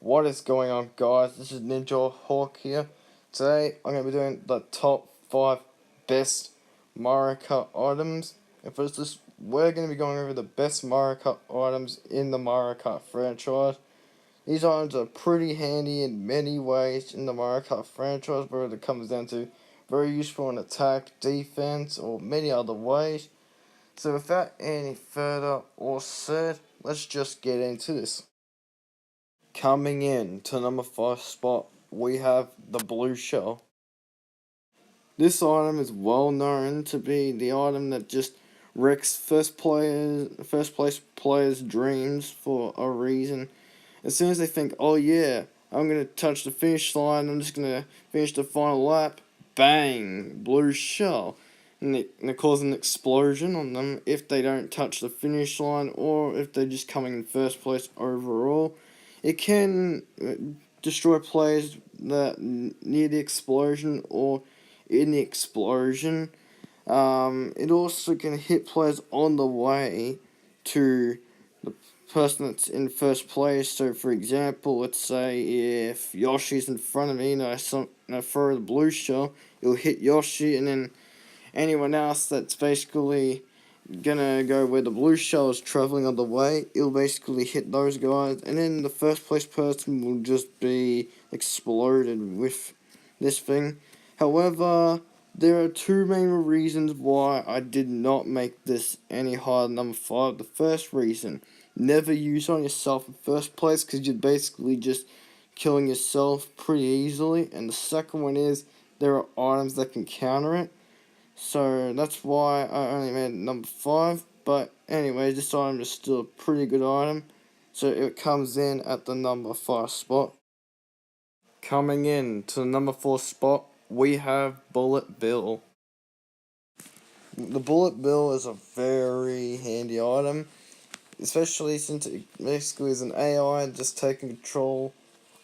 What is going on, guys? This is Ninja Hawk here. Today I'm going to be doing the top 5 best Mario Kart items. And first, we're going to be going over the best Mario Kart items in the Mario Kart franchise. These items are pretty handy in many ways in the Mario Kart franchise, whether it comes down to very useful in attack, defense, or many other ways. So without any further or said, let's just get into this. Coming in to number 5 spot, we have the blue shell. This item is well known to be the item that just wrecks first place players' dreams for a reason. As soon as they think, oh yeah, I'm gonna touch the finish line, I'm just gonna finish the final lap, bang, blue shell. And it causes an explosion on them if they don't touch the finish line or if they're just coming in first place overall. It can destroy players that near the explosion or in the explosion. It also can hit players on the way to the person that's in first place. So, for example, let's say if Yoshi's in front of me and I throw the blue shell, it'll hit Yoshi, and then anyone else that's basically gonna go where the blue shell is traveling on the way, it'll basically hit those guys, and then the first place person will just be exploded with this thing. However, there are two main reasons why I did not make this any higher than number 5. The first reason, never use on yourself in first place, because you're basically just killing yourself pretty easily. And the second one is, there are items that can counter it. So that's why I only made it number 5. But anyway, this item is still a pretty good item. So it comes in at the number 5 spot. Coming in to the number 4 spot, we have Bullet Bill. The Bullet Bill is a very handy item, especially since it basically is an AI just taking control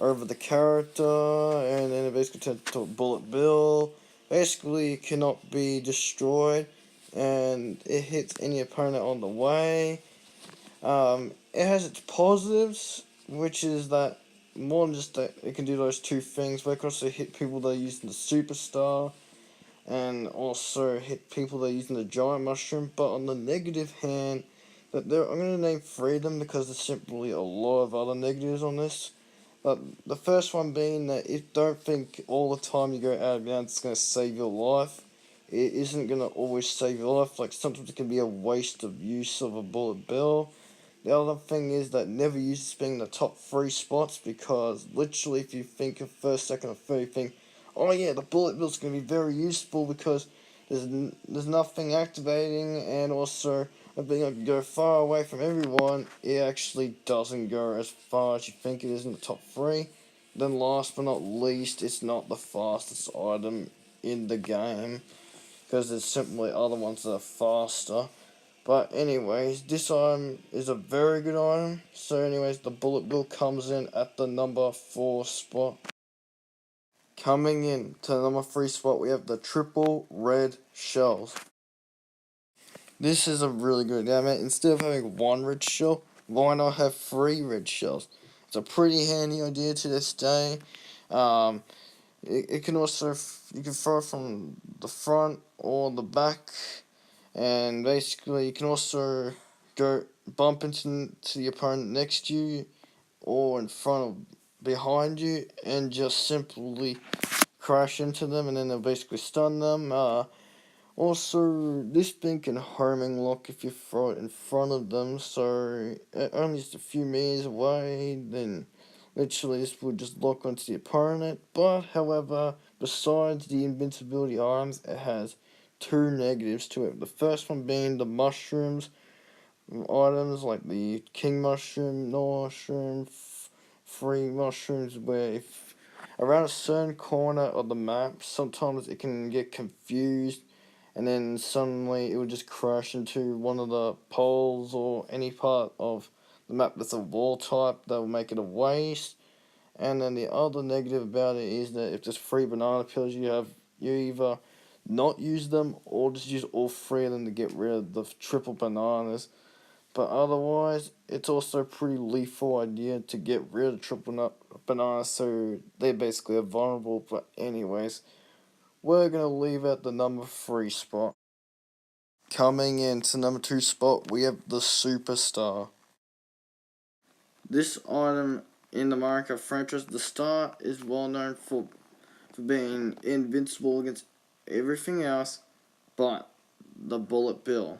over the character, and then it basically turns into a Bullet Bill. Basically, it cannot be destroyed, and it hits any opponent on the way. It has its positives, which is that more than just that it can do those two things, but it can also hit people that are using the Superstar, and also hit people that are using the Giant Mushroom. But on the negative hand, I'm going to name 3 of them because there's simply a lot of other negatives on this. But the first one being that don't think all the time you go out of bounds it's going to save your life. It isn't going to always save your life. Like, sometimes it can be a waste of use of a Bullet Bill. The other thing is that never use this being the top 3 spots, because literally if you think of first, second, or third, you think, oh yeah, the Bullet Bill's going to be very useful because there's nothing activating, and also being able to go far away from everyone. It actually doesn't go as far as you think it is in the top 3. Then last but not least, it's not the fastest item in the game, because there's simply other ones that are faster. But anyways, this item is a very good item. So anyways, the Bullet Bill comes in at the number 4 spot. Coming in to the number 3 spot, we have the triple red shells. This is a really good idea, man. Instead of having 1 red shell, why not have 3 red shells? It's a pretty handy idea to this day. It can also, you can throw it from the front or the back, and basically you can also go bump into the opponent next to you or in front of behind you and just simply crash into them, and then they'll basically stun them. Also, this thing can homing lock if you throw it in front of them, so only just a few meters away, then literally this will just lock onto the opponent. But however, besides the invincibility items, it has 2 negatives to it. The first one being the mushrooms items, like the king mushroom, no mushroom, free mushrooms, where if around a certain corner of the map, sometimes it can get confused, and then suddenly it will just crash into one of the poles or any part of the map that's a wall type that will make it a waste. And then the other negative about it is that if there's 3 banana peels, you either not use them or just use all 3 of them to get rid of the triple bananas. But otherwise, it's also a pretty lethal idea to get rid of bananas, so they basically are vulnerable. But anyways, we're gonna leave at the number 3 spot. Coming into number 2 spot, we have the Superstar. This item in the Mario Kart franchise, the Star, is well known for being invincible against everything else but the Bullet Bill.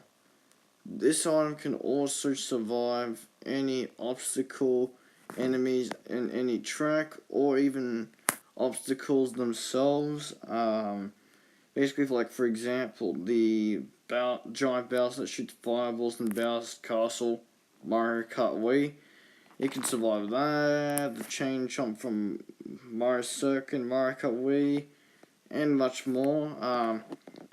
This item can also survive any obstacle, enemies in any track, or even obstacles themselves. Basically, like for example, the giant Bowser that shoots fireballs in Bowser's Castle, Mario Kart Wii. It can survive that. The chain jump from Mario Circuit, Mario Kart Wii, and much more.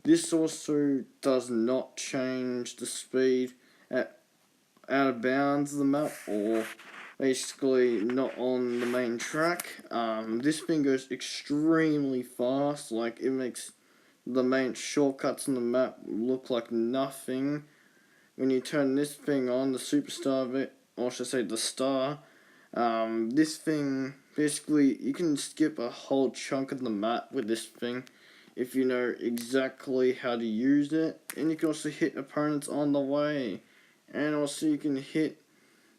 This also does not change the speed out of bounds of the map, or basically not on the main track. This thing goes extremely fast, like it makes the main shortcuts on the map look like nothing. When you turn this thing on, the Superstar bit, or should I say the Star, this thing, basically, you can skip a whole chunk of the map with this thing if you know exactly how to use it. And you can also hit opponents on the way. And also you can hit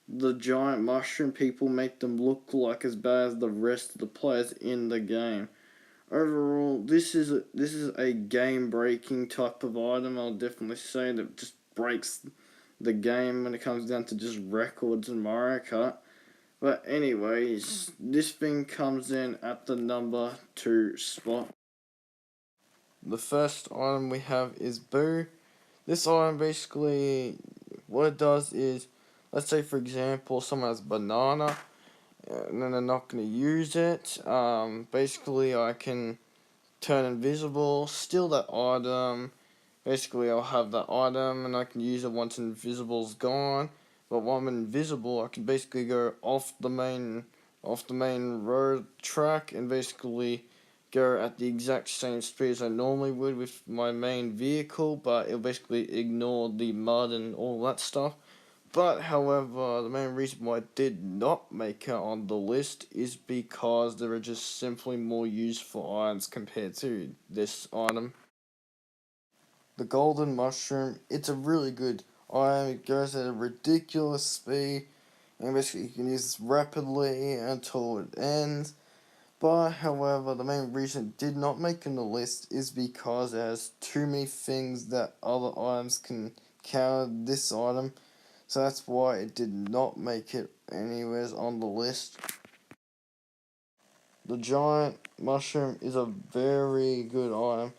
the giant mushroom people, make them look like as bad as the rest of the players in the game. Overall, this is a game-breaking type of item. I'll definitely say that just breaks the game when it comes down to just records in Mario Kart. But anyways, this thing comes in at the number 2 spot. The first item we have is Boo. This item basically, what it does is, let's say for example, someone has banana, and then they're not going to use it. Basically I can turn invisible, steal that item. Basically I'll have that item and I can use it once invisible's gone. But while I'm invisible, I can basically go off the main road track and basically go at the exact same speed as I normally would with my main vehicle, but it'll basically ignore the mud and all that stuff. But however, the main reason why I did not make it on the list is because there are just simply more useful items compared to this item. The golden mushroom, it's a really good item. It goes at a ridiculous speed, and basically you can use this rapidly until it ends. But however, the main reason it did not make it on the list is because it has too many things that other items can counter this item. So that's why it did not make it anywhere on the list. The giant mushroom is a very good item.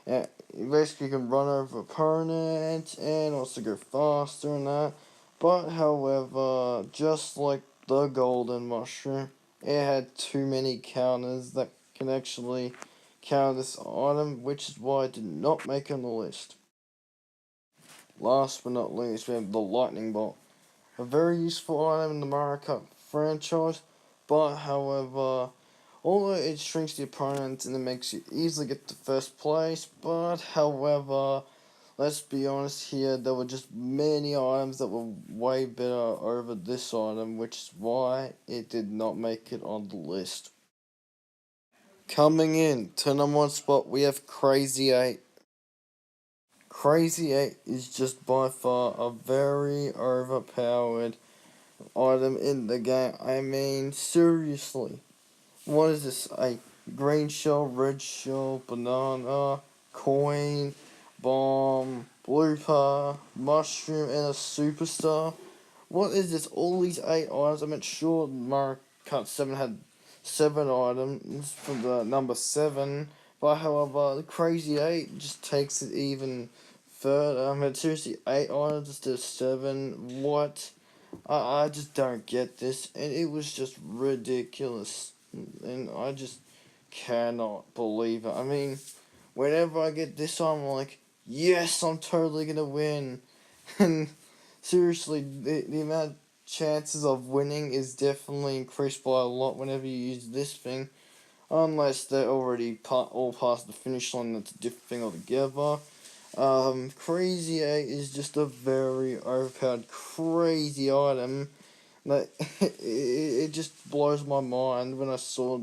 And basically you can run over opponents and also go faster and that. But however, just like the golden mushroom, it had too many counters that can actually counter this item, which is why it did not make it on the list. Last but not least, we have the lightning bolt. A very useful item in the Mario Kart franchise, but however, although it shrinks the opponent and it makes you easily get to first place, but however, let's be honest here, there were just many items that were way better over this item, which is why it did not make it on the list. Coming in to number 1 spot, we have Crazy 8. Crazy 8 is just by far a very overpowered item in the game. I mean, seriously. What is this? A green shell, red shell, banana, coin, bomb, blooper, mushroom, and a superstar? What is this? All these 8 items? I mean, sure, Mario Kart 7 had 7 items from the number 7, but however, the Crazy 8 just takes it even further. I mean, seriously, 8 items instead of 7? What? I just don't get this, and it was just ridiculous, and I just cannot believe it. I mean, whenever I get this I'm like, yes, I'm totally gonna win, and seriously, the amount of chances of winning is definitely increased by a lot whenever you use this thing, unless they're already all past the finish line. That's a different thing altogether. Crazy 8 is just a very overpowered, crazy item. Like, it just blows my mind when I saw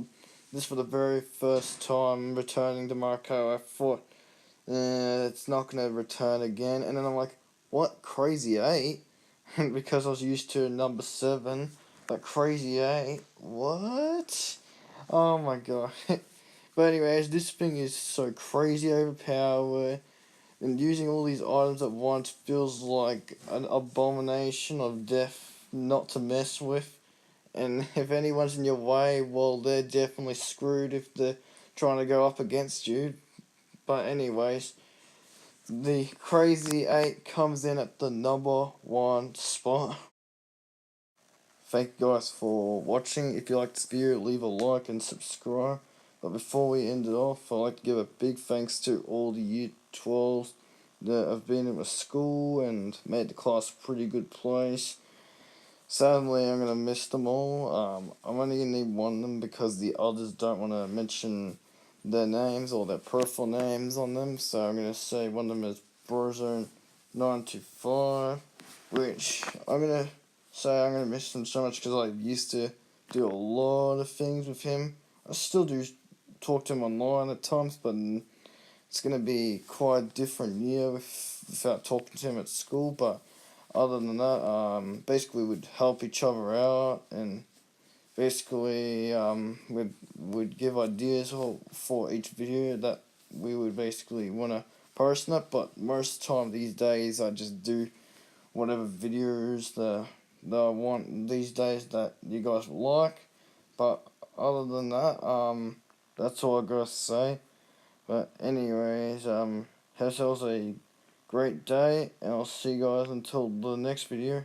this for the very first time returning to Marco. I thought, it's not going to return again. And then I'm like, what? Crazy 8? Because I was used to number 7. But Crazy 8? What? Oh my god. But anyways, this thing is so crazy overpowered. And using all these items at once feels like an abomination of death not to mess with. And if anyone's in your way, well, they're definitely screwed if they're trying to go up against you. But anyways, the Crazy 8 comes in at the number 1 spot. Thank you guys for watching. If you liked this video, leave a like and subscribe. But before we end it off, I'd like to give a big thanks to all the Year 12s that have been in my school and made the class a pretty good place. Sadly, I'm going to miss them all. I'm only going to need one of them because the others don't want to mention their names or their profile names on them. So I'm going to say one of them is Brozone925, which I'm going to say I'm going to miss him so much because I used to do a lot of things with him. I still do talk to him online at times, but it's going to be quite a different year without talking to him at school. But other than that, basically we'd help each other out, and basically we'd give ideas for each video that we would basically want to post on it. But most of the time these days I just do whatever videos that I want these days that you guys like. But other than that, that's all I gotta say. But anyways, have yourselves a great day, and I'll see you guys until the next video.